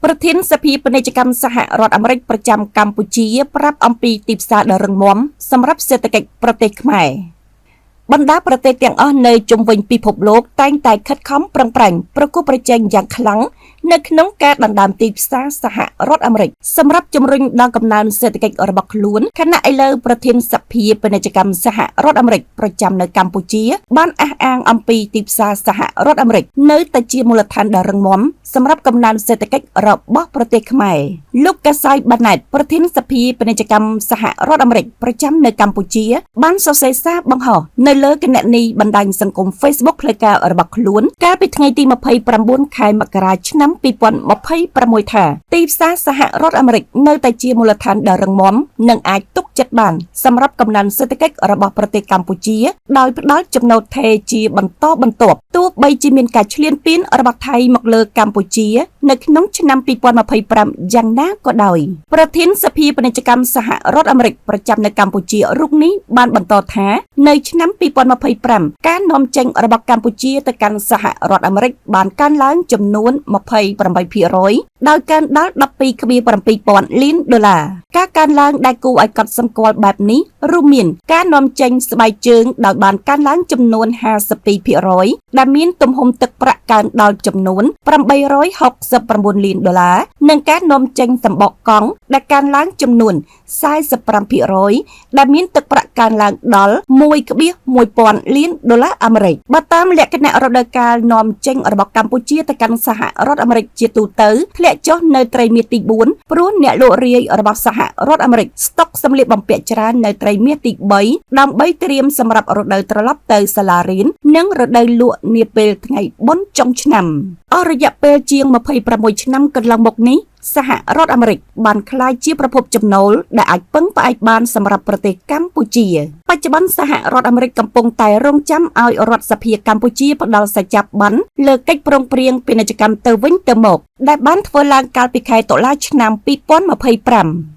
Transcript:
ប្រធានសភាពាណិជ្ជកម្មសហរដ្ឋអាមេរិកប្រចាំកម្ពុជាប្រាប់អំពីទីផ្សារដ៏រឹងមាំសម្រាប់សេដ្ឋកិច្ចប្រទេសខ្មែរបណ្ដាប្រទេសទាំងអស់នៅជុំវិញពិភពលោកតែងតែខិតខំប្រឹងប្រែងប្រគល់ប្រជែងយ៉ាងខ្លាំងនៅក្នុងការដណ្ដើមទីផ្សារសហរដ្ឋអាមេរិកសម្រាប់ជំរុញដល់កំណើនសេដ្ឋកិច្ចរបស់ខ្លួនខណៈឥឡូវប្រធានសភាពាណិជ្ជកម្មសហរដ្ឋអាមេរិកប្រចាំនៅកម្ពុជាបានអះអាងអំពីទីផ្សារសហរដ្ឋអាមេរិកនៅតែជាមូលដ្ឋានដ៏រឹងមាំសម្រាប់កំណើនសេដ្ឋកិច្ចរបស់ប្រទេសខ្មែរលោកកាសាយបាណែតប្រធានសភាពាណិជ្ជកម្មសហរដ្ឋអាមេរិកប្រចាំនៅកម្ពុជាបានសរសេរសារបង្ហោះនៅលើគណនីបណ្ដាញសង្គម Facebook ផ្លូវការរបស់ខ្លួនកាលពីថ្ងៃទី29ខែមករាឆ្នាំ2026ថាទីផ្សារសហរដ្ឋអាមេរិកនៅតែជាមូលដ្ឋានដ៏រឹងមាំនិងអាចទុកចិត្តបានសម្រាប់កំណើនសេដ្ឋកិច្ចរបស់ប្រទេសកម្ពុជាដោយផ្ដល់ចំណូលថេរជាបន្តបន្ទាប់ទោះបីជាមានការឈ្លានពានរបស់ថៃមកលើកម្ពុជានៅក្នុងឆ្នាំ2025យ៉ាងណាក៏ដោយប្រធានសភាពាណិជ្ជកម្មសហរដ្ឋអាមេរិកប្រចាំនៅកម្ពុជារូបនេះបានបន្តថានៅឆ្នាំ2025ការនាំចេញរបស់កម្ពុជាទៅកាន់សហរដ្ឋអាមេរិកបានកើនឡើងចំនួន 28% ដោយកើនដល់ $12.7 លានការកើនឡើងដែលគួរឲ្យកត់សម្គាល់បែបនេះរួមមានការនាំចេញស្បែកជើងដោយបានកើនឡើងចំនួន 52% ដែលមានទំហំទឹកប្រាក់កើនដល់ចំនួន $869 លាននិងការនាំចេញសម្បកកង់ដែលកើនឡើងចំនួន 45% ដែលមានទឹកប្រាក់កើនឡើងដល់ $1.1000 លានអាមេរិកបើតាមលក្ខណៈរដូវកាលនាំចេញរបស់កម្ពុជាទៅកាន់សហរដ្ឋអាមេរិកជាទូទៅធ្លាក់ចុះនៅត្រីមាសទី4ព្រោះអ្នកលក់រាយរបស់សហរដ្ឋអាមេរិកស្តុកសម្លៀកបំពាក់ច្រើននៅត្រីមាសទី3ដើម្បីត្រៀមសម្រាប់រដូវត្រឡប់ទៅសាលារៀននិងរដូវលក់នាពេលថ្ងៃបុណ្យចុងឆ្នាំអស់រយៈពេលជាង26ឆ្នាំកន្លងមកនេះសហរដ្ឋអាមេរិកបានក្លាយជាប្រភពចំណូលដែលអាចពឹងផ្អែកបានសម្រាប់ប្រទេសកម្ពុជាបច្ចុប្បន្នសហរដ្ឋអាមេរិកកំពុងតែរងចាំឲ្យរដ្ឋសភាកម្ពុជាផ្ដល់សច្ចាប័នលើកិច្ចព្រមព្រៀងពាណិជ្ជកម្មទៅវិញទៅមកដែលបានធ្វើឡើងកាលពីខែតុលាឆ្នាំ2025